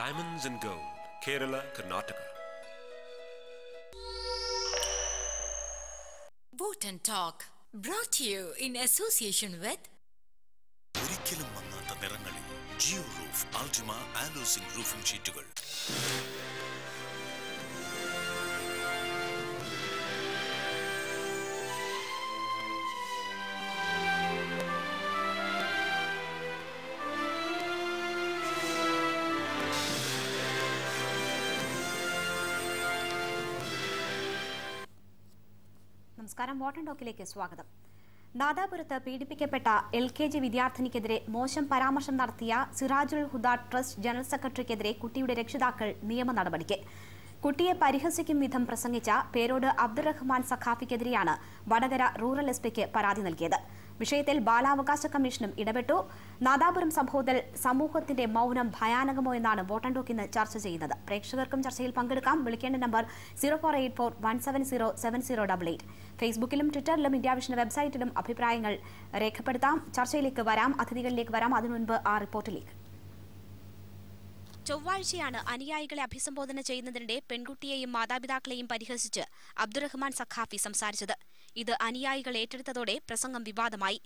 Diamonds and Gold, Kerala, Karnataka. Boat and Talk, brought to you in association with ഒരിക്കലും മങ്ങാത്ത നിറങ്ങളിൽ Jio roof Altima ആലോസിംഗ് roofing ഷീറ്റുകൾ. നമസ്കാരം, water ടോക്കിലേക്ക് സ്വാഗതം. നാദാപുരത്ത് പീഡിപ്പിക്കപ്പെട്ട LKG വിദ്യാർത്ഥിനിക്കെതിരെ മോശം പരാമർശം നടത്തിയ സിറാജുൽ ഹുദ ട്രസ്റ്റ് ജനറൽ സെക്രട്ടറിക്കെതിരെ കുട്ടിയുടെ രക്ഷിതാക്കൾ നിയമ നടപടിക്ക്. കുട്ടിയെ പരിഹസിക്കും വിധം പ്രസംഗിച്ച പേരോട് അബ്ദുറഹ്മാൻ സഖാഫിക്കെതിരെയാണ് വടകര റൂറൽ എസ്പിക്ക് പരാതി നൽകിയത്. വിഷയത്തിൽ ബാലാവകാശ കമ്മീഷനും ഇടപെട്ടു. നാദാപുരം സംഭവത്തിൽ സമൂഹത്തിന്റെ മൗനം ഭയാനകമോ എന്നാണ് വോട്ട് ടോക്ക് ഇന്ന് ചർച്ച ചെയ്യുന്നത്. പ്രേക്ഷകർക്കും ചർച്ചയിൽ പങ്കെടുക്കാം. വിളിക്കേണ്ട നമ്പർ 0484170708. ഫേസ്ബുക്കിലും ട്വിറ്ററിലും ഇന്ത്യ വിഷൻ വെബ്സൈറ്റിലും അഭിപ്രായങ്ങൾ രേഖപ്പെടുത്താം. ചർച്ചയിലേക്ക് വരാം, അതിഥികളിലേക്ക് വരാം. അതിനു മുൻപ് ആ റിപ്പോർട്ടിലേക്ക്. ചൊവ്വാഴ്ചയാണ് അനുയായികളെ അഭിസംബോധന ചെയ്യുന്നതിനിടെ പെൺകുട്ടിയെയും മാതാപിതാക്കളെയും പരിഹസിച്ച് അബ്ദുറഹ്മാൻ സഖാഫി സംസാരിച്ചത്. ഇത് അനുയായികൾ ഏറ്റെടുത്തതോടെ പ്രസംഗം വിവാദമായി.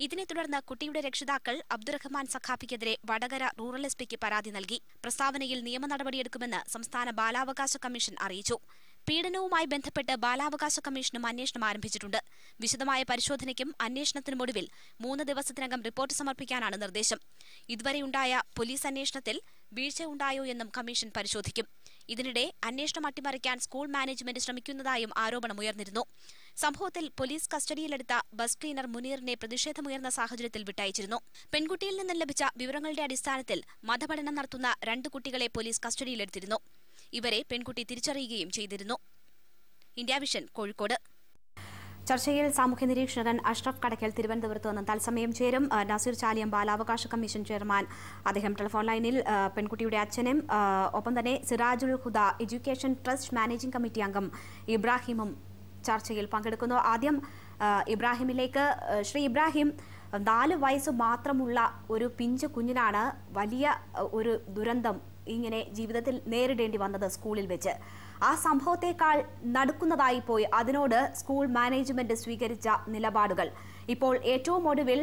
ഇതിനെ തുടർന്ന് കുട്ടിയുടെ രക്ഷിതാക്കൾ അബ്ദുറഹ്മാൻ സഖാഫിക്കെതിരെ വടകര റൂറൽ എസ്പിക്ക് പരാതി നൽകി. പ്രസ്താവനയിൽ നിയമ നടപടിയെടുക്കുമെന്ന് സംസ്ഥാന ബാലാവകാശ കമ്മീഷൻ അറിയിച്ചു. പീഡനവുമായി ബന്ധപ്പെട്ട് ബാലാവകാശ കമ്മീഷനും അന്വേഷണം ആരംഭിച്ചിട്ടുണ്ട്. വിശദമായ പരിശോധനയ്ക്കും അന്വേഷണത്തിനുമൊടുവിൽ 3 ദിവസത്തിനകം റിപ്പോർട്ട് സമർപ്പിക്കാനാണ് നിർദ്ദേശം. ഇതുവരെയുണ്ടായ പോലീസ് അന്വേഷണത്തിൽ വീഴ്ചയുണ്ടായോ എന്നും കമ്മീഷൻ പരിശോധിക്കും. ഇതിനിടെ അന്വേഷണം അട്ടിമറിക്കാൻ സ്കൂൾ മാനേജ്മെന്റ് ശ്രമിക്കുന്നതായും ആരോപണമുയർന്നിരുന്നു. സംഭവത്തിൽ പോലീസ് കസ്റ്റഡിയിലെടുത്ത ബസ് ക്ലീനർ മുനീറിനെ പ്രതിഷേധമുയർന്ന സാഹചര്യത്തിൽ വിട്ടയച്ചിരുന്നു. പെൺകുട്ടിയിൽ നിന്നും ലഭിച്ച വിവരങ്ങളുടെ അടിസ്ഥാനത്തിൽ മതപഠനം നടത്തുന്ന 2 കുട്ടികളെ പോലീസ് കസ്റ്റഡിയിലെടുത്തിരുന്നു. ഇവരെ പെൺകുട്ടി തിരിച്ചറിയുകയും ചെയ്തിരുന്നു. India vision, Kozhikode. ചർച്ചയിൽ സാമൂഹ്യ നിരീക്ഷകൻ അഷ്റഫ് കടക്കൽ തിരുവനന്തപുരത്ത് നിന്ന് തത്സമയം ചേരും. നസീർ ചാലിയം, ബാലാവകാശ കമ്മീഷൻ ചെയർമാൻ, അദ്ദേഹം ടെലിഫോൺ ലൈനിൽ. പെൺകുട്ടിയുടെ അച്ഛനും ഒപ്പം തന്നെ സിറാജുൽ ഹുദ എഡ്യൂക്കേഷൻ ട്രസ്റ്റ് മാനേജിംഗ് കമ്മിറ്റി അംഗം ഇബ്രാഹിമും ചർച്ചയിൽ പങ്കെടുക്കുന്നു. ആദ്യം ഇബ്രാഹിമിലേക്ക്. ശ്രീ ഇബ്രാഹിം, 4 വയസ്സ് മാത്രമുള്ള ഒരു പിഞ്ചു കുഞ്ഞിനാണ് വലിയ ഒരു ദുരന്തം ഇങ്ങനെ ജീവിതത്തിൽ നേരിടേണ്ടി വന്നത് സ്കൂളിൽ വെച്ച്. ആ സംഭവത്തെക്കാൾ നടുക്കുന്നതായി പോയി അതിനോട് സ്കൂൾ മാനേജ്മെന്റ് സ്വീകരിച്ച നിലപാടുകൾ. ഇപ്പോൾ ഏറ്റവും ഒടുവിൽ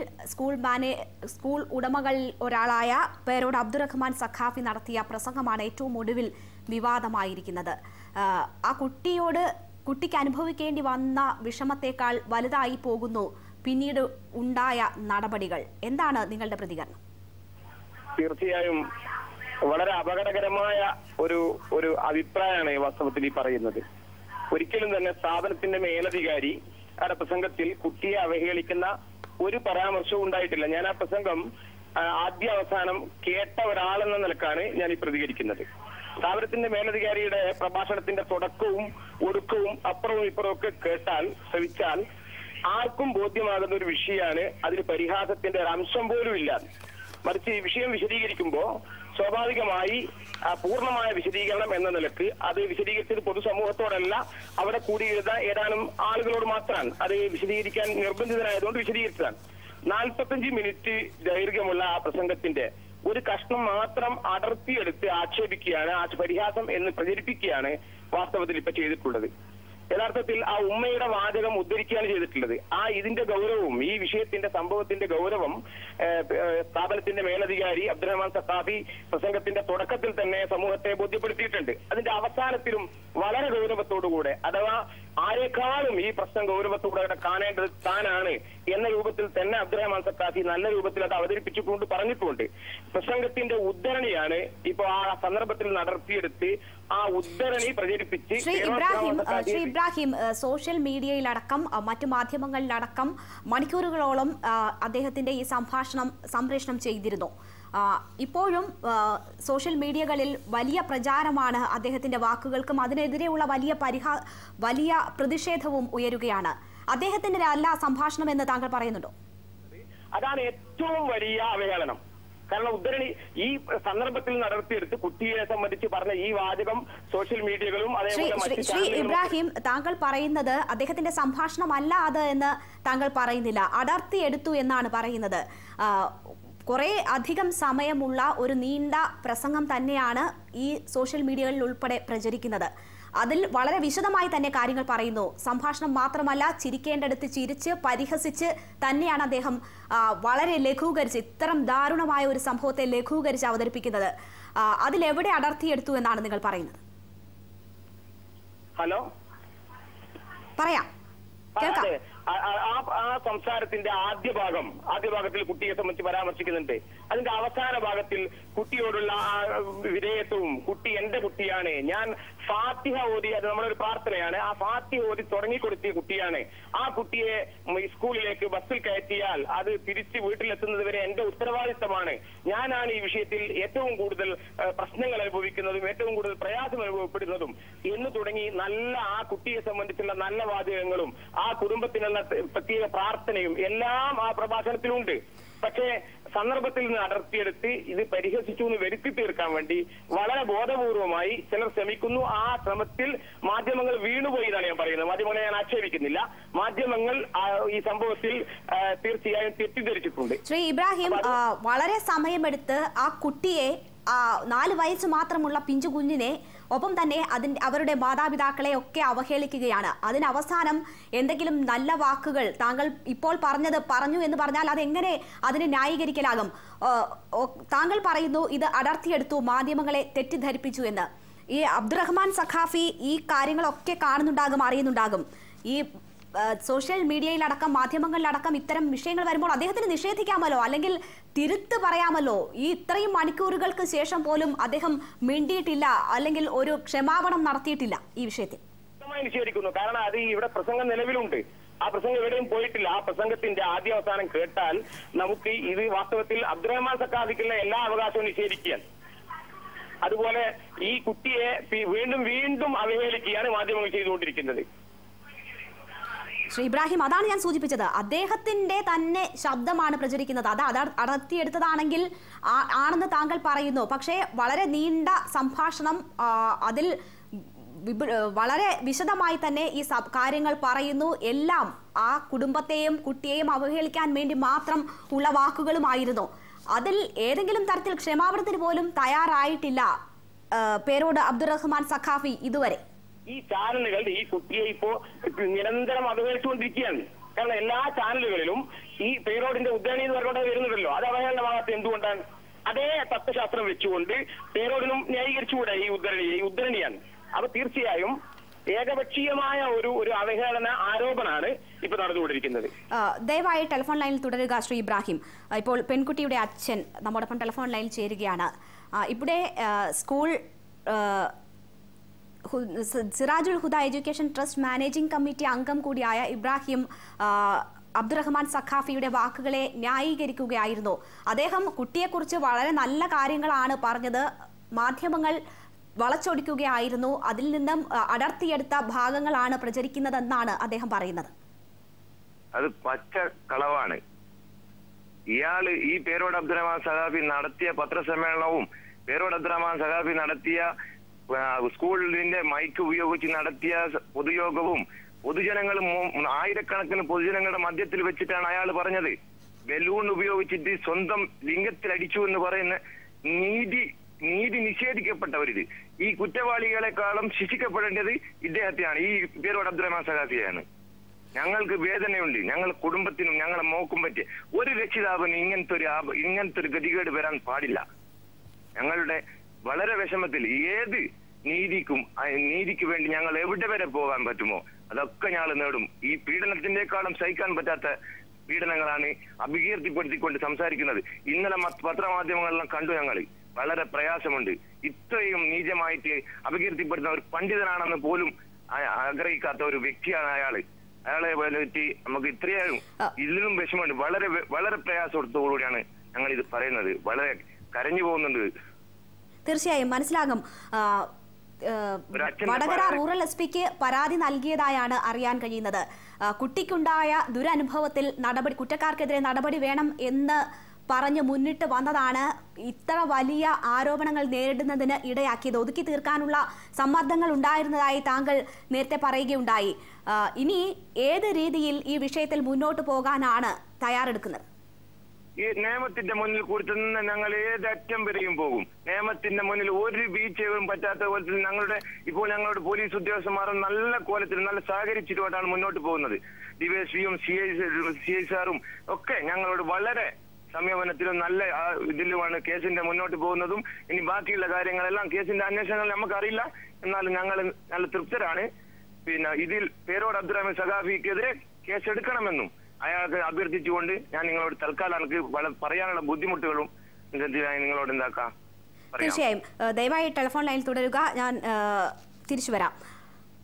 സ്കൂൾ ഉടമകളിൽ ഒരാളായ പേരോട് അബ്ദുറഹ്മാൻ സഖാഫി നടത്തിയ പ്രസംഗമാണ് ഏറ്റവും ഒടുവിൽ വിവാദമായിരിക്കുന്നത്. ആ കുട്ടിക്ക് അനുഭവിക്കേണ്ടി വന്ന വിഷമത്തെക്കാൾ വലുതായി പോകുന്നു പിന്നീട് ഉണ്ടായ നടപടികൾ. എന്താണ് നിങ്ങളുടെ പ്രതികരണം? തീർച്ചയായും വളരെ അപകടകരമായ ഒരു അഭിപ്രായമാണ് വാസ്തവത്തിൽ ഈ പറയുന്നത്. ഒരിക്കലും തന്നെ സ്ഥാപനത്തിന്റെ മേലധികാരി ആ പ്രസംഗത്തിൽ കുട്ടിയെ അവഹേളിക്കുന്ന ഒരു പരാമർശവും ഉണ്ടായിട്ടില്ല. ഞാൻ ആ പ്രസംഗം ആദ്യ അവസാനം കേട്ട ഒരാളെന്ന നിലക്കാണ് ഞാൻ ഈ പ്രതികരിക്കുന്നത്. സ്ഥാപനത്തിന്റെ മേലധികാരിയുടെ പ്രഭാഷണത്തിന്റെ തുടക്കവും ഒടുക്കവും അപ്പുറവും ഇപ്പുറവും ഒക്കെ ശ്രവിച്ചാൽ ആർക്കും ബോധ്യമാകുന്ന ഒരു വിഷയമാണ്. അതിന് പരിഹാസത്തിന്റെ ഒരു അംശം പോലും ഇല്ല. മറിച്ച് ഈ വിഷയം വിശദീകരിക്കുമ്പോൾ സ്വാഭാവികമായി പൂർണ്ണമായ വിശദീകരണം എന്ന നിലക്ക് അത് വിശദീകരിച്ചത് പൊതുസമൂഹത്തോടല്ല, അവിടെ കൂടിയിരുന്ന ഏതാനും ആളുകളോട് മാത്രമാണ്. അത് വിശദീകരിക്കാൻ നിർബന്ധിതനായതുകൊണ്ട് വിശദീകരിച്ചതാണ്. 45 മിനിറ്റ് ദൈർഘ്യമുള്ള ആ പ്രസംഗത്തിന്റെ ഒരു കഷ്ണം മാത്രം അടർത്തിയെടുത്ത് ആക്ഷേപിക്കുകയാണ്, പരിഹാസം എന്ന് പ്രചരിപ്പിക്കുകയാണ് വാസ്തവത്തിൽ ഇപ്പൊ ചെയ്തിട്ടുള്ളത്. യഥാർത്ഥത്തിൽ ആ ഉമ്മയുടെ വാചകം ഉദ്ധരിക്കുകയാണ് ചെയ്തിട്ടുള്ളത്. ഇതിന്റെ ഗൗരവവും ഈ വിഷയത്തിന്റെ സംഭവത്തിന്റെ ഗൗരവം സ്ഥാപനത്തിന്റെ മേലധികാരി അബ്ദുറഹ്മാൻ സഖാഫി പ്രസംഗത്തിന്റെ തുടക്കത്തിൽ തന്നെ സമൂഹത്തെ ബോധ്യപ്പെടുത്തിയിട്ടുണ്ട്. അതിന്റെ അവസാനത്തിലും വളരെ ഗൗരവത്തോടുകൂടെ, അഥവാ ആരെക്കാളും ഈ പ്രശ്നം ഗൗരവത്തോടെ കാണേണ്ടത് താനാണ് എന്ന രൂപത്തിൽ തന്നെ അബ്ദുറഹ്മാൻ സഖാഫി നല്ല രൂപത്തിൽ അത് അവതരിപ്പിച്ചുകൊണ്ട് പറഞ്ഞിട്ടുണ്ട്. പ്രസംഗത്തിന്റെ ഉദ്ധരണിയാണ് ഇപ്പൊ ആ സന്ദർഭത്തിൽ നടത്തിയെടുത്ത് ആ ഉദ്ധരണി പ്രചരിപ്പിച്ച്. ശ്രീ ഇബ്രാഹിം, സോഷ്യൽ മീഡിയയിലടക്കം മറ്റു മാധ്യമങ്ങളിലടക്കം മണിക്കൂറുകളോളം അദ്ദേഹത്തിന്റെ ഈ സംഭാഷണം സംപ്രേഷണം ചെയ്തിരുന്നു. ഇപ്പോഴും സോഷ്യൽ മീഡിയകളിൽ വലിയ പ്രചാരമാണ് അദ്ദേഹത്തിന്റെ വാക്കുകൾക്കും. അതിനെതിരെയുള്ള വലിയ പ്രതിഷേധവും ഉയരുകയാണ്. അദ്ദേഹത്തിന്റെ അല്ല സംഭാഷണം എന്ന് താങ്കൾ പറയുന്നുണ്ടോ? അതാണ് ഏറ്റവും വലിയ അവഹേളനം. കാരണം ഉദ്ധരണി ഈ സന്ദർഭത്തിൽ നടത്തിയെടുത്ത് കുട്ടിയെ സംബന്ധിച്ച് പറഞ്ഞ ഈ വാചകം സോഷ്യൽ മീഡിയകളും അതേപോലെ. ശ്രീ ഇബ്രാഹിം, താങ്കൾ പറയുന്നത് അദ്ദേഹത്തിന്റെ സംഭാഷണമല്ല അത് എന്ന് താങ്കൾ പറയുന്നില്ല, അടർത്തിയെടുത്തു എന്നാണ് പറയുന്നത്. കുറേ അധികം സമയമുള്ള ഒരു നീണ്ട പ്രസംഗം തന്നെയാണ് ഈ സോഷ്യൽ മീഡിയകളിൽ ഉൾപ്പെടെ പ്രചരിക്കുന്നത്. അതിൽ വളരെ വിശദമായി തന്നെ കാര്യങ്ങൾ പറയുന്നു. സംഭാഷണം മാത്രമല്ല, ചിരിക്കേണ്ടടുത്ത് ചിരിച്ച് പരിഹസിച്ച് തന്നെയാണ് അദ്ദേഹം വളരെ ലഘൂകരിച്ച് ഇത്തരം ദാരുണമായ ഒരു സംഭവത്തെ ലഘൂകരിച്ച് അവതരിപ്പിക്കുന്നത്. അതിലെവിടെ അടർത്തിയെടുത്തു എന്നാണ് നിങ്ങൾ പറയുന്നത്? ഹലോ, പറയാം, കേൾക്കാം. ആ സംസാരത്തിന്റെ ആദ്യ ഭാഗത്തിൽ കുട്ടിയെ സംബന്ധിച്ച് പരാമർശിക്കുന്നുണ്ട്. അതിന്റെ അവസാന ഭാഗത്തിൽ കുട്ടിയോടുള്ള വിധേയത്വവും, കുട്ടി എന്റെ കുട്ടിയാണ്, ഞാൻ ഫാത്തിഹ ഓതി, അത് നമ്മളൊരു പ്രാർത്ഥനയാണ്, ആ ഫാത്തിഹ ഓതി തുടങ്ങിക്കൊടുത്തിയ കുട്ടിയാണ്, ആ കുട്ടിയെ സ്കൂളിലേക്ക് ബസ്സിൽ കയറ്റിയാൽ അത് തിരിച്ച് വീട്ടിലെത്തുന്നത് വരെ എന്റെ ഉത്തരവാദിത്തമാണ്, ഞാനാണ് ഈ വിഷയത്തിൽ ഏറ്റവും കൂടുതൽ പ്രശ്നങ്ങൾ അനുഭവിക്കുന്നതും ഏറ്റവും കൂടുതൽ പ്രയാസം അനുഭവപ്പെടുന്നതും എന്ന് തുടങ്ങി ആ കുട്ടിയെ സംബന്ധിച്ചുള്ള നല്ല വാചകങ്ങളും ആ കുടുംബത്തിനുള്ള പ്രത്യേക പ്രാർത്ഥനയും എല്ലാം ആ പ്രഭാഷണത്തിലുണ്ട്. പക്ഷേ സന്ദർഭത്തിൽ നിന്ന് അടർത്തിയെടുത്ത് ഇത് പരിഹസിച്ചു എന്ന് വരുത്തി തീർക്കാൻ വേണ്ടി വളരെ ബോധപൂർവമായി ചിലർ ശ്രമിക്കുന്നു. ആ ശ്രമത്തിൽ മാധ്യമങ്ങൾ വീണുപോയി എന്നാണ് ഞാൻ പറയുന്നത്. മാധ്യമങ്ങളെ ഞാൻ ആക്ഷേപിക്കുന്നില്ല. മാധ്യമങ്ങൾ ഈ സംഭവത്തിൽ തീർച്ചയായും തെറ്റിദ്ധരിച്ചിട്ടുണ്ട്. ശ്രീ ഇബ്രാഹിം, വളരെ സമയമെടുത്ത് ആ കുട്ടിയെ, 4 വയസ്സ് മാത്രമുള്ള പിഞ്ചു കുഞ്ഞിനെ, ഒപ്പം തന്നെ അവരുടെ മാതാപിതാക്കളെ ഒക്കെ അവഹേളിക്കുകയാണ്. അതിനവസാനം എന്തെങ്കിലും നല്ല വാക്കുകൾ താങ്കൾ ഇപ്പോൾ പറഞ്ഞു എന്ന് പറഞ്ഞാൽ അതെങ്ങനെ അതിനെ ന്യായീകരിക്കലാകും? താങ്കൾ പറയുന്നു ഇത് അടർത്തിയെടുത്തു, മാധ്യമങ്ങളെ തെറ്റിദ്ധരിപ്പിച്ചു എന്ന്. ഈ അബ്ദുറഹ്മാൻ സഖാഫി ഈ കാര്യങ്ങളൊക്കെ കാണുന്നുണ്ടാകും, അറിയുന്നുണ്ടാകും. ഈ സോഷ്യൽ മീഡിയയിലടക്കം മാധ്യമങ്ങളിലടക്കം ഇത്തരം വിഷയങ്ങൾ വരുമ്പോൾ അദ്ദേഹത്തിന് നിഷേധിക്കാമല്ലോ, അല്ലെങ്കിൽ തിരുത്ത് പറയാമല്ലോ. ഈ ഇത്രയും മണിക്കൂറുകൾക്ക് ശേഷം പോലും അദ്ദേഹം മിണ്ടിയിട്ടില്ല, അല്ലെങ്കിൽ ഒരു ക്ഷമാപണം നടത്തിയിട്ടില്ല ഈ വിഷയത്തിൽ. നിഷേധിക്കുന്നു. കാരണം അത് ഇവിടെ പ്രസംഗം നിലവിലുണ്ട്. ആ പ്രസംഗം എവിടെയും പോയിട്ടില്ല. ആ പ്രസംഗത്തിന്റെ ആദ്യ അവസാനം കേട്ടാൽ നമുക്ക് ഇത് വാസ്തവത്തിൽ അബ്ദുറഹ്മാൻ സഖാഫിക്കുള്ള എല്ലാ അവകാശവും നിഷേധിക്കുകയാണ്. അതുപോലെ ഈ കുട്ടിയെ വീണ്ടും അവഹേളിക്കുകയാണ് മാധ്യമങ്ങൾ ചെയ്തുകൊണ്ടിരിക്കുന്നത്. ശ്രീ ഇബ്രാഹിം, അതാണ് ഞാൻ സൂചിപ്പിച്ചത്. അദ്ദേഹത്തിന്റെ തന്നെ ശബ്ദമാണ് പ്രചരിക്കുന്നത്. അത് അടർത്തിയെടുത്തതാണെങ്കിൽ ആണെന്ന് താങ്കൾ പറയുന്നു. പക്ഷേ വളരെ നീണ്ട സംഭാഷണം, അതിൽ വളരെ വിശദമായി തന്നെ ഈ കാര്യങ്ങൾ പറയുന്നു. എല്ലാം ആ കുടുംബത്തെയും കുട്ടിയെയും അവഹേളിക്കാൻ വേണ്ടി മാത്രം ഉള്ള വാക്കുകളുമായിരുന്നു. അതിൽ ഏതെങ്കിലും തരത്തിൽ ക്ഷമാപണത്തിന് പോലും തയ്യാറായിട്ടില്ല പേരോട് അബ്ദുറഹ്മാൻ സഖാഫി ഇതുവരെ. ഈ ചാനലുകൾ ഈ കുട്ടിയെ ഇപ്പോ നിരന്തരം അവഹേളിച്ചുകൊണ്ടിരിക്കുകയാണ്. കാരണം എല്ലാ ചാനലുകളിലും ഈ പേരോടിന്റെ ഉദ്ധരണി എന്ന് പറഞ്ഞുകൊണ്ട് വരുന്നുണ്ടല്ലോ. അത് അവഹേളനമാകാത്ത എന്തുകൊണ്ടാണ്? അതേ തത്വശാസ്ത്രം വെച്ചുകൊണ്ട് പേരോടിനും ന്യായീകരിച്ചുകൂടെ ഈ ഉദ്ധരണിയാണ്. അപ്പൊ തീർച്ചയായും ഏകപക്ഷീയമായ ഒരു അവഹേളന ആരോപണമാണ് ഇപ്പൊ നടന്നുകൊണ്ടിരിക്കുന്നത്. ദയവായി ടെലിഫോൺ ലൈനിൽ തുടരുക ശ്രീ ഇബ്രാഹിം. ഇപ്പോൾ പെൺകുട്ടിയുടെ അച്ഛൻ നമ്മോടൊപ്പം ടെലിഫോൺ ലൈനിൽ ചേരുകയാണ്. ഇവിടെ സ്കൂൾ സിറാജുൽ ഹുദ എഡ്യൂക്കേഷൻ ട്രസ്റ്റ് മാനേജിംഗ് കമ്മിറ്റി അംഗം കൂടിയായ ഇബ്രാഹിം അബ്ദുറഹ്മാൻ സഖാഫിയുടെ വാക്കുകളെ ന്യായീകരിക്കുകയായിരുന്നു. അദ്ദേഹം കുട്ടിയെക്കുറിച്ച് വളരെ നല്ല കാര്യങ്ങളാണ് പറഞ്ഞത്, മാധ്യമങ്ങൾ വളച്ചൊടിക്കുകയായിരുന്നു, അതിൽ നിന്നും അടർത്തിയെടുത്ത ഭാഗങ്ങളാണ് പ്രചരിക്കുന്നതെന്നാണ് അദ്ദേഹം പറയുന്നത്. അത് പച്ച കളവാണ്. ഇയാള് ഈ പേരോട് അബ്ദുറഹ്മാൻ സഖാഫി നടത്തിയ പത്രസമ്മേളനവും പേരോട് അബ്ദുറഹ്മാൻ സഖാഫി നടത്തിയ സ്കൂളിന്റെ മൈക്ക് ഉപയോഗിച്ച് നടത്തിയ പൊതുയോഗവും പൊതുജനങ്ങളും ആയിരക്കണക്കിന് പൊതുജനങ്ങളുടെ മധ്യത്തിൽ വെച്ചിട്ടാണ് അയാൾ പറഞ്ഞത്. ബലൂൺ ഉപയോഗിച്ചിട്ട് സ്വന്തം ലിംഗത്തിൽ അടിച്ചു എന്ന് പറയുന്ന നീതി നിഷേധിക്കപ്പെട്ടവരിത്. ഈ കുറ്റവാളികളെക്കാളും ശിക്ഷിക്കപ്പെടേണ്ടത് ഇദ്ദേഹത്തെയാണ്, ഈ പേരോട് അബ്ദുറഹ്മാൻ സഖാഫിയാണ്. ഞങ്ങൾക്ക് വേദനയുണ്ട്, ഞങ്ങളുടെ കുടുംബത്തിനും ഞങ്ങളെ മോക്കും പറ്റിയ ഒരു രക്ഷിതാവിന് ഇങ്ങനത്തെ ഒരു ഗതികേട് വരാൻ പാടില്ല. ഞങ്ങളുടെ വളരെ വിഷമത്തിൽ ഏത് നീതിക്ക് വേണ്ടി ഞങ്ങൾ എവിടെ വരെ പോകാൻ പറ്റുമോ അതൊക്കെ ഞങ്ങൾ നേടും. ഈ പീഡനത്തിന്റെക്കാളും സഹിക്കാൻ പറ്റാത്ത പീഡനങ്ങളാണ് അപകീർത്തിപ്പെടുത്തിക്കൊണ്ട് സംസാരിക്കുന്നത്. ഇന്നലെ പത്രമാധ്യമങ്ങളെല്ലാം കണ്ടു. ഞങ്ങൾ വളരെ പ്രയാസമുണ്ട്. ഇത്രയും നീചമായിട്ട് അപകീർത്തിപ്പെടുന്ന ഒരു പണ്ഡിതനാണെന്ന് പോലും ആഗ്രഹിക്കാത്ത ഒരു വ്യക്തിയാണ് അയാളെ പറ്റി നമുക്ക് ഇത്രയും ഇതിലും വിഷമമുണ്ട്. വളരെ വളരെ പ്രയാസത്തോടുകൂടിയാണ് ഞങ്ങൾ ഇത് പറയുന്നത്. വളരെ കരഞ്ഞു പോകുന്നുണ്ട്. തീർച്ചയായും മനസ്സിലാകും. വടകര റൂറൽ എസ്.പിക്ക് പരാതി നൽകിയതായാണ് അറിയാൻ കഴിയുന്നത്. കുട്ടിക്കുണ്ടായ ദുരനുഭവത്തിൽ കുറ്റക്കാർക്കെതിരെ നടപടി വേണം എന്ന് പറഞ്ഞ് മുന്നിട്ട് വന്നതാണ് ഇത്ര വലിയ ആരോപണങ്ങൾ നേരിടുന്നതിന് ഇടയാക്കിയത്. ഒതുക്കി തീർക്കാനുള്ള സമ്മർദ്ദങ്ങൾ ഉണ്ടായിരുന്നതായി താങ്കൾ നേരത്തെ പറയുകയുണ്ടായി. ഇനി ഏത് രീതിയിൽ ഈ വിഷയത്തിൽ മുന്നോട്ട് പോകാനാണ് തയ്യാറെടുക്കുന്നത്? ഈ നിയമത്തിന്റെ മുന്നിൽ കൂടി തന്നെ ഞങ്ങൾ ഏതറ്റം വരെയും പോകും. നിയമത്തിന്റെ മുന്നിൽ ഒരു വീഴ്ചയും പറ്റാത്ത കോലത്തിൽ ഇപ്പോൾ ഞങ്ങളുടെ പോലീസ് ഉദ്യോഗസ്ഥന്മാർ നല്ല കോലത്തിൽ നല്ല സഹകരിച്ചിട്ടുകൊണ്ടാണ് മുന്നോട്ട് പോകുന്നത്. ഡിവൈഎസ്പിയും CI സാറും ഒക്കെ ഞങ്ങളോട് വളരെ സമീപനത്തിലും നല്ല ഇതിലുമാണ് കേസിന്റെ മുന്നോട്ട് പോകുന്നതും. ഇനി ബാക്കിയുള്ള കാര്യങ്ങളെല്ലാം കേസിന്റെ അന്വേഷണങ്ങൾ നമുക്കറിയില്ല, എന്നാലും ഞങ്ങൾ നല്ല തൃപ്തരാണ്. പിന്നെ ഇതിൽ പേരോട് അബ്ദുറഹ്മാൻ സഖാഫിക്കെതിരെ കേസെടുക്കണമെന്നും അയാൾക്ക് അഭ്യർത്ഥിച്ചുകൊണ്ട് ഞാൻ നിങ്ങളോട് തൽക്കാലം എനിക്ക് പറയാനുള്ള ബുദ്ധിമുട്ടുകളും നിങ്ങളോട് എന്താക്കാം. തീർച്ചയായും ദയവായി ടെലിഫോൺ ലൈനിൽ തുടരുക. ഞാൻ തിരിച്ചു വരാം.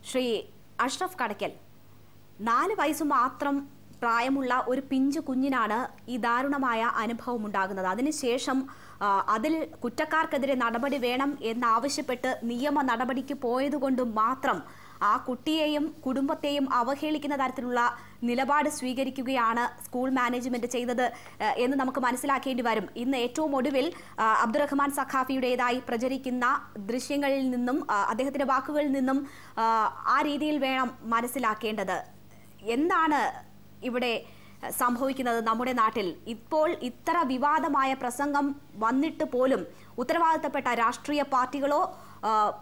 ശ്രീ അഷ്റഫ് കടയ്ക്കൽ, 4 വയസ്സ് മാത്രം പ്രായമുള്ള ഒരു പിഞ്ചു കുഞ്ഞിനാണ് ഈ ദാരുണമായ അനുഭവം ഉണ്ടാകുന്നത്. അതിനുശേഷം അതിൽ കുറ്റക്കാർക്കെതിരെ നടപടി വേണം എന്നാവശ്യപ്പെട്ട് നിയമ നടപടിക്ക് പോയതുകൊണ്ട് മാത്രം ആ കുട്ടിയെയും കുടുംബത്തെയും അവഹേളിക്കുന്ന തരത്തിലുള്ള നിലപാട് സ്വീകരിക്കുകയാണ് സ്കൂൾ മാനേജ്മെന്റ് ചെയ്തത് എന്ന് നമുക്ക് മനസ്സിലാക്കേണ്ടി വരും. ഇന്ന് ഏറ്റവും ഒടുവിൽ അബ്ദുറഹ്മാൻ സഖാഫിയുടേതായി പ്രചരിക്കുന്ന ദൃശ്യങ്ങളിൽ നിന്നും അദ്ദേഹത്തിന്റെ വാക്കുകളിൽ നിന്നും ആ രീതിയിൽ വേണം മനസ്സിലാക്കേണ്ടത്. എന്താണ് ഇവിടെ സംഭവിക്കുന്നത് നമ്മുടെ നാട്ടിൽ? ഇപ്പോൾ ഇത്ര വിവാദമായ പ്രസംഗം വന്നിട്ട് പോലും ഉത്തരവാദിത്തപ്പെട്ട രാഷ്ട്രീയ പാർട്ടികളോ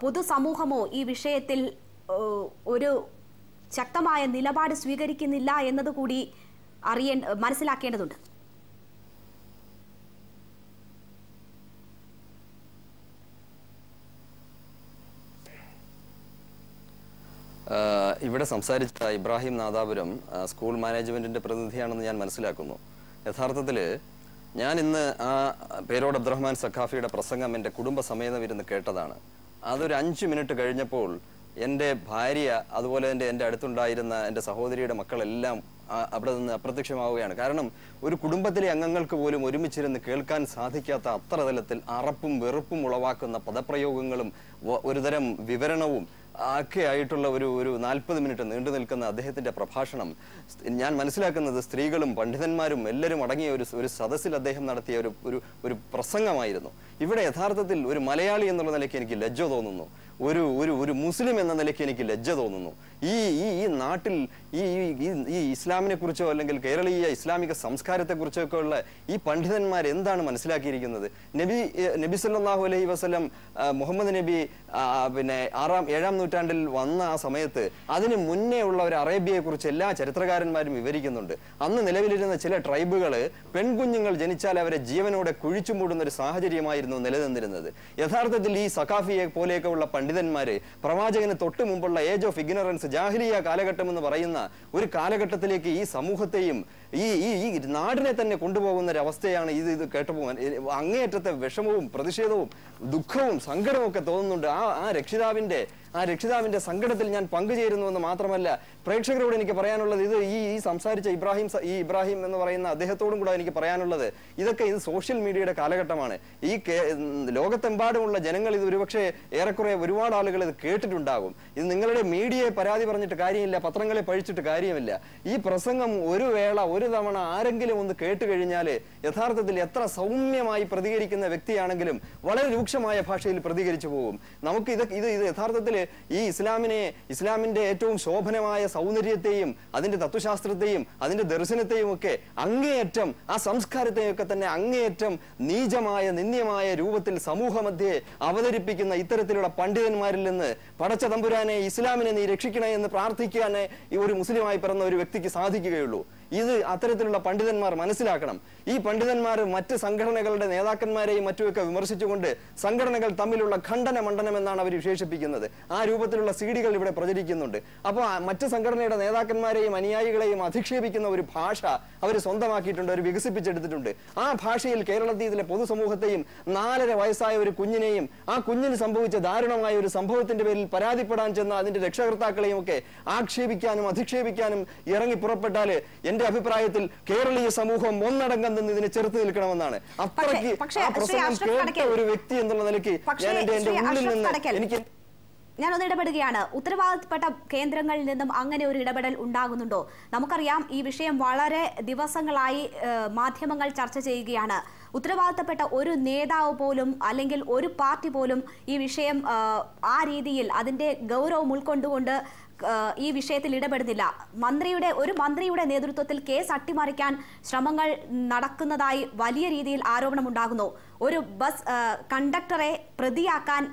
പൊതുസമൂഹമോ ഈ വിഷയത്തിൽ ഒരു ശക്തമായ നിലപാട് സ്വീകരിക്കുന്നില്ല എന്നതുകൂടി മനസ്സിലാക്കേണ്ടതുണ്ട്. ഇവിടെ സംസാരിച്ച ഇബ്രാഹിം നാദാപുരം സ്കൂൾ മാനേജ്മെന്റിന്റെ പ്രതിനിധിയാണെന്ന് ഞാൻ മനസ്സിലാക്കുന്നു. യഥാർത്ഥത്തിൽ ഞാൻ ഇന്ന് ആ പേരോട് അബ്ദുറഹ്മാൻ സഖാഫിയുടെ പ്രസംഗം എൻ്റെ കുടുംബസമേതം ഇരുന്ന് കേട്ടതാണ്. അതൊരു 5 മിനിറ്റ് കഴിഞ്ഞപ്പോൾ എൻ്റെ ഭാര്യ അതുപോലെ തന്നെ എൻ്റെ അടുത്തുണ്ടായിരുന്ന എൻ്റെ സഹോദരിയുടെ മക്കളെല്ലാം അവിടെ നിന്ന് അപ്രത്യക്ഷമാവുകയാണ്. കാരണം ഒരു കുടുംബത്തിലെ അംഗങ്ങൾക്ക് പോലും ഒരുമിച്ചിരുന്ന് കേൾക്കാൻ സാധിക്കാത്ത അത്ര തലത്തിൽ അറപ്പും വെറുപ്പും ഉളവാക്കുന്ന പദപ്രയോഗങ്ങളും ഒരുതരം വിവരണവും ഒക്കെ ആയിട്ടുള്ള ഒരു 40 മിനിറ്റ് നീണ്ടു നിൽക്കുന്ന അദ്ദേഹത്തിന്റെ പ്രഭാഷണം ഞാൻ മനസ്സിലാക്കുന്നത് സ്ത്രീകളും പണ്ഡിതന്മാരും എല്ലാവരും അടങ്ങിയ ഒരു സദസ്സിൽ അദ്ദേഹം നടത്തിയ ഒരു പ്രസംഗമായിരുന്നു. ഇവിടെ യഥാർത്ഥത്തിൽ ഒരു മലയാളി എന്നുള്ള നിലയ്ക്ക് എനിക്ക് ലജ്ജ തോന്നുന്നു, ഒരു മുസ്ലിം എന്ന നിലയ്ക്ക് എനിക്ക് ലജ്ജ തോന്നുന്നു. ഈ നാട്ടിൽ ഈ ഇസ്ലാമിനെ കുറിച്ചോ അല്ലെങ്കിൽ കേരളീയ ഇസ്ലാമിക സംസ്കാരത്തെ കുറിച്ചോ ഒക്കെ ഉള്ള ഈ പണ്ഡിതന്മാർ എന്താണ് മനസ്സിലാക്കിയിരിക്കുന്നത്? നബി സല്ലല്ലാഹു അലൈഹി വസല്ലം മുഹമ്മദ് നബി പിന്നെ 7-ാം നൂറ്റാണ്ടിൽ വന്ന ആ സമയത്ത് അതിന് മുന്നേ ഉള്ള ഒരു അറേബ്യയെ കുറിച്ച് എല്ലാ ചരിത്രകാരന്മാരും വിവരിക്കുന്നുണ്ട്. അന്ന് നിലവിലിരുന്ന ചില ട്രൈബുകള് പെൺകുഞ്ഞുങ്ങൾ ജനിച്ചാൽ അവരെ ജീവനോടെ കുഴിച്ചു മൂടുന്ന ഒരു സാഹചര്യമായിരുന്നു നിലനിന്നിരുന്നത്. യഥാർത്ഥത്തിൽ ഈ സഖാഫിയെ പോലെയൊക്കെ ഉള്ള പണ്ഡിതന്മാര് പ്രവാചകന് തൊട്ട് മുമ്പുള്ള ഏജ് ഓഫ് ഇഗ്നറൻസ് ജാഹിലിയ കാലഘട്ടം എന്ന് പറയുന്ന ഒരു കാലഘട്ടത്തിലേക്ക് ഈ സമൂഹത്തെയും ഈ നാടിനെ തന്നെ കൊണ്ടുപോകുന്ന ഒരു അവസ്ഥയാണ് ഇത് കേട്ടുപോകാൻ. അങ്ങേയറ്റത്തെ വിഷമവും പ്രതിഷേധവും ദുഃഖവും സങ്കടവും ഒക്കെ തോന്നുന്നുണ്ട്. ആ രക്ഷിതാവിന്റെ സങ്കടത്തിൽ ഞാൻ പങ്കുചേരുന്നു എന്ന് മാത്രമല്ല, പ്രേക്ഷകരോട് എനിക്ക് പറയാനുള്ളത് ഇത് ഈ സംസാരിച്ച ഇബ്രാഹിം എന്ന് പറയുന്ന അദ്ദേഹത്തോടും കൂടെ എനിക്ക് പറയാനുള്ളത്, ഇത് സോഷ്യൽ മീഡിയയുടെ കാലഘട്ടമാണ്. ഈ ലോകത്തെമ്പാടുമുള്ള ജനങ്ങൾ ഇത് ഒരുപക്ഷെ ഏറെക്കുറെ ഒരുപാട് ആളുകൾ ഇത് കേട്ടിട്ടുണ്ടാകും. ഇത് നിങ്ങളുടെ മീഡിയയെ പരാതി പറഞ്ഞിട്ട് കാര്യമില്ല, പത്രങ്ങളെ പഴിച്ചിട്ട് കാര്യമില്ല. ഈ പ്രസംഗം ഒരു തവണ ആരെങ്കിലും ഒന്ന് കേട്ട് കഴിഞ്ഞാൽ യഥാർത്ഥത്തിൽ എത്ര സൗമ്യമായി പ്രതികരിക്കുന്ന വ്യക്തിയാണെങ്കിലും വളരെ രൂക്ഷമായ ഭാഷയിൽ പ്രതികരിച്ചു പോകും. നമുക്ക് ഇത് യഥാർത്ഥത്തിൽ ഈ ഇസ്ലാമിന്റെ ഏറ്റവും ശോഭനമായ സൗന്ദര്യത്തെയും അതിന്റെ തത്വശാസ്ത്രത്തെയും അതിന്റെ ദർശനത്തെയും ഒക്കെ അങ്ങേയറ്റം ആ സംസ്കാരത്തെയും ഒക്കെ തന്നെ അങ്ങേയറ്റം നീചമായ നിന്ദ്യമായ രൂപത്തിൽ സമൂഹമധ്യേ അവതരിപ്പിക്കുന്ന ഇത്തരത്തിലുള്ള പണ്ഡിതന്മാരിൽ നിന്ന് പടച്ച തമ്പുരാനെ ഇസ്ലാമിനെ നീ രക്ഷിക്കണേ എന്ന് പ്രാർത്ഥിക്കാനേ ഈ ഒരു മുസ്ലിമായി പിറന്ന ഒരു വ്യക്തിക്ക് സാധിക്കുകയുള്ളൂ. ഇത് അത്തരത്തിലുള്ള പണ്ഡിതന്മാർ മനസ്സിലാക്കണം. ഈ പണ്ഡിതന്മാർ മറ്റ് സംഘടനകളുടെ നേതാക്കന്മാരെയും മറ്റുമൊക്കെ വിമർശിച്ചുകൊണ്ട് സംഘടനകൾ തമ്മിലുള്ള ഖണ്ഡന മണ്ഡനം എന്നാണ് അവർ വിശേഷിപ്പിക്കുന്നത്. ആ രൂപത്തിലുള്ള സീഡികൾ ഇവിടെ പ്രചരിക്കുന്നുണ്ട്. അപ്പോൾ മറ്റ് സംഘടനയുടെ നേതാക്കന്മാരെയും അനുയായികളെയും അധിക്ഷേപിക്കുന്ന ഒരു ഭാഷ അവർ സ്വന്തമാക്കിയിട്ടുണ്ട്, അവർ വികസിപ്പിച്ചെടുത്തിട്ടുണ്ട്. ആ ഭാഷയിൽ കേരളത്തിലെ പൊതുസമൂഹത്തെയും 4.5 വയസ്സായ ഒരു കുഞ്ഞിനെയും ആ കുഞ്ഞിന് സംഭവിച്ച ദാരുണമായ ഒരു സംഭവത്തിന്റെ പേരിൽ പരാതിപ്പെടാൻ ചെന്ന അതിന്റെ രക്ഷകർത്താക്കളെയും ഒക്കെ ആക്ഷേപിക്കാനും അധിക്ഷേപിക്കാനും ഇറങ്ങി പുറപ്പെട്ടാൽ എന്റെ അഭിപ്രായത്തിൽ കേരളീയ സമൂഹം ഒന്നടങ്കം നിന്ന് ഇതിനെ ചെറുത്ത് നിൽക്കണമെന്നാണ്. അത്രയ്ക്ക് ആ പ്രസംഗം കേട്ട ഒരു വ്യക്തി എന്നുള്ള നിലയ്ക്ക് ഞാൻ എന്റെ ഉള്ളിൽ നിന്ന് എനിക്ക് ഞാനൊന്ന് ഇടപെടുകയാണ്. ഉത്തരവാദിത്തപ്പെട്ട കേന്ദ്രങ്ങളിൽ നിന്നും അങ്ങനെ ഒരു ഇടപെടൽ ഉണ്ടാകുന്നുണ്ടോ? നമുക്കറിയാം ഈ വിഷയം വളരെ ദിവസങ്ങളായി മാധ്യമങ്ങൾ ചർച്ച ചെയ്യുകയാണ്. ഉത്തരവാദിത്തപ്പെട്ട ഒരു നേതാവ് പോലും അല്ലെങ്കിൽ ഒരു പാർട്ടി പോലും ഈ വിഷയം ആ രീതിയിൽ അതിന്റെ ഗൗരവം ഉൾക്കൊണ്ടുകൊണ്ട് ഈ വിഷയത്തിൽ ഇടപെടുന്നില്ല. ഒരു മന്ത്രിയുടെ നേതൃത്വത്തിൽ കേസ് അട്ടിമറിക്കാൻ ശ്രമങ്ങൾ നടക്കുന്നതായി വലിയ രീതിയിൽ ആരോപണമുണ്ടാകുന്നു. ഒരു ബസ് കണ്ടക്ടറെ പ്രതിയാക്കാൻ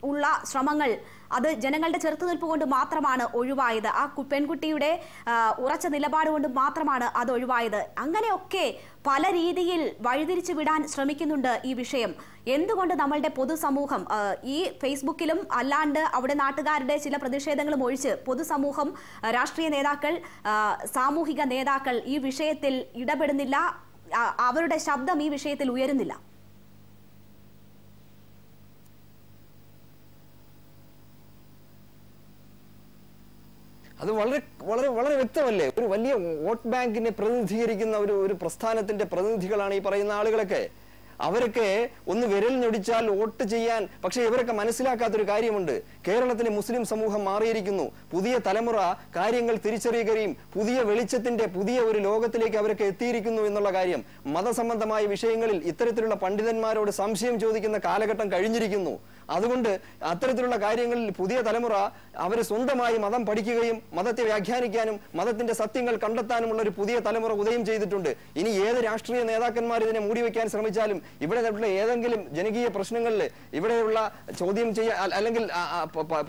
ഉള്ള ശ്രമങ്ങൾ അത് ജനങ്ങളുടെ ചെറുത്തുനിൽപ്പ് കൊണ്ട് മാത്രമാണ് ഒഴിവായത്. ആ പെൺകുട്ടിയുടെ ഉറച്ച നിലപാട് കൊണ്ട് മാത്രമാണ് അത് ഒഴിവായത്. അങ്ങനെയൊക്കെ പല രീതിയിൽ വഴിതിരിച്ചു വിടാൻ ശ്രമിക്കുന്നുണ്ട് ഈ വിഷയം. എന്തുകൊണ്ട് നമ്മളുടെ പൊതുസമൂഹം ഈ ഫേസ്ബുക്കിലും അല്ലാണ്ട് അവിടെ നാട്ടുകാരുടെ ചില പ്രതിഷേധങ്ങളും ഒഴിച്ച് പൊതുസമൂഹം, രാഷ്ട്രീയ നേതാക്കൾ, സാമൂഹിക നേതാക്കൾ ഈ വിഷയത്തിൽ ഇടപെടുന്നില്ല? അവരുടെ ശബ്ദം ഈ വിഷയത്തിൽ ഉയരുന്നില്ല? അത് വളരെ വളരെ വളരെ വ്യക്തമല്ലേ? ഒരു വലിയ വോട്ട് ബാങ്കിനെ പ്രതിനിധീകരിക്കുന്ന ഒരു പ്രസ്ഥാനത്തിന്റെ പ്രതിനിധികളാണ് ഈ പറയുന്ന ആളുകളൊക്കെ. അവരൊക്കെ ഒന്ന് വിരൽ ഞൊടിച്ചാൽ വോട്ട് ചെയ്യാൻ. പക്ഷെ ഇവരൊക്കെ മനസ്സിലാക്കാത്തൊരു കാര്യമുണ്ട്. കേരളത്തിലെ മുസ്ലിം സമൂഹം മാറിയിരിക്കുന്നു. പുതിയ തലമുറ കാര്യങ്ങൾ തിരിച്ചറിയുകയും പുതിയ വെളിച്ചത്തിന്റെ പുതിയ ഒരു ലോകത്തിലേക്ക് അവരൊക്കെ എത്തിയിരിക്കുന്നു എന്നുള്ള കാര്യം. മതസംബന്ധമായ വിഷയങ്ങളിൽ ഇത്തരത്തിലുള്ള പണ്ഡിതന്മാരോട് സംശയം ചോദിക്കുന്ന കാലഘട്ടം കഴിഞ്ഞിരിക്കുന്നു. അതുകൊണ്ട് അത്തരത്തിലുള്ള കാര്യങ്ങളിൽ പുതിയ തലമുറ അവർ സ്വന്തമായി മതം പഠിക്കുകയും മതത്തെ വ്യാഖ്യാനിക്കാനും മതത്തിന്റെ സത്യങ്ങൾ കണ്ടെത്താനുമുള്ള ഒരു പുതിയ തലമുറ ഉദയം ചെയ്തിട്ടുണ്ട്. ഇനി ഏത് രാഷ്ട്രീയ നേതാക്കന്മാർ ഇതിനെ മൂടിവെക്കാൻ ശ്രമിച്ചാലും ഇവിടെ ഏതെങ്കിലും ജനകീയ പ്രശ്നങ്ങളിൽ ഇവിടെയുള്ള ചോദ്യം ചെയ്യാൻ അല്ലെങ്കിൽ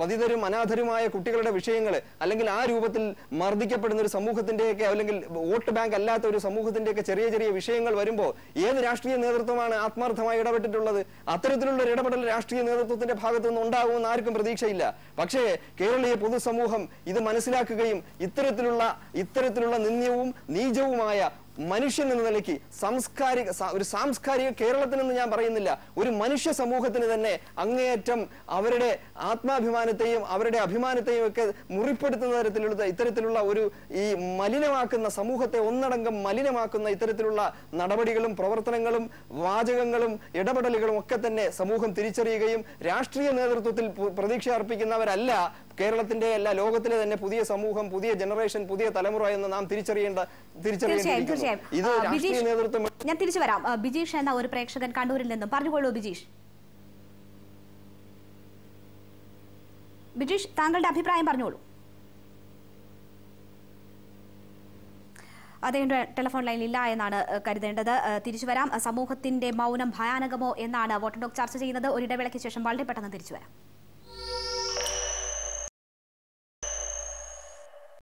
പതിതരും അനാഥരുമായ കുട്ടികളുടെ വിഷയങ്ങൾ അല്ലെങ്കിൽ ആ രൂപത്തിൽ മർദ്ദിക്കപ്പെടുന്ന ഒരു സമൂഹത്തിന്റെയൊക്കെ അല്ലെങ്കിൽ വോട്ട് ബാങ്ക് അല്ലാത്ത ഒരു സമൂഹത്തിന്റെയൊക്കെ ചെറിയ ചെറിയ വിഷയങ്ങൾ വരുമ്പോൾ ഏത് രാഷ്ട്രീയ നേതൃത്വമാണ് ആത്മാർത്ഥമായി ഇടപെട്ടിട്ടുള്ളത്? അത്തരത്തിലുള്ള ഒരു ഇടപെടൽ രാഷ്ട്രീയ നേതൃത്വത്തിന്റെ ഭാഗത്തുനിന്ന് ഉണ്ടാകുമെന്ന് ആർക്കും പ്രതീക്ഷയില്ല. പക്ഷേ കേരളീയ പൊതുസമൂഹം ഇത് മനസ്സിലാക്കുകയും ഇത്തരത്തിലുള്ള നിന്ദ്യവും നീചവുമായ മനുഷ്യൻ എന്ന നിലയ്ക്ക് ഒരു സാംസ്കാരിക കേരളത്തിനെന്ന് ഞാൻ പറയുന്നില്ല, ഒരു മനുഷ്യ സമൂഹത്തിന് തന്നെ അങ്ങേയറ്റം അവരുടെ ആത്മാഭിമാനത്തെയും അവരുടെ അഭിമാനത്തെയും ഒക്കെ മുറിപ്പെടുത്തുന്ന തരത്തിലുള്ള ഇത്തരത്തിലുള്ള ഒരു ഈ മലിനമാക്കുന്ന സമൂഹത്തെ ഒന്നടങ്കം മലിനമാക്കുന്ന ഇത്തരത്തിലുള്ള നടപടികളും പ്രവർത്തനങ്ങളും വാചകങ്ങളും ഇടപെടലുകളും ഒക്കെ തന്നെ സമൂഹം തിരിച്ചറിയുകയും രാഷ്ട്രീയ നേതൃത്വത്തിൽ പ്രതീക്ഷ അർപ്പിക്കുന്നവരല്ല കേരളത്തിന്റെ അല്ല ലോകത്തിലെ തന്നെ പുതിയ സമൂഹം, പുതിയ ജനറേഷൻ, പുതിയ തലമുറ എന്ന് നാം തിരിച്ചറിയേണ്ടിയിരിക്കുന്നു. ഇത് രാഷ്ട്രീയ നേതൃത്വം. ഞാൻ തിരിച്ചു വരാം. ബിജീഷ് എന്ന ഒരു പ്രേക്ഷകൻ കണ്ണൂരിൽ നിന്നും പറഞ്ഞുകൊള്ളൂ. ബിജീഷ്, താങ്കളുടെ അഭിപ്രായം പറഞ്ഞോളൂ. അദ്ദേഹം ടെലിഫോൺ ലൈനിൽ ഇല്ല എന്നാണ് കരുതേണ്ടത്. തിരിച്ചു വരാം. സമൂഹത്തിന്റെ മൗനം ഭയാനകമോ എന്നാണ് വോട്ട് ഡോഗ് ചർച്ച ചെയ്യുന്നത്. ഒരു ഇടവേളയ്ക്ക് ശേഷം വളരെ പെട്ടെന്ന് തിരിച്ചു വരാം.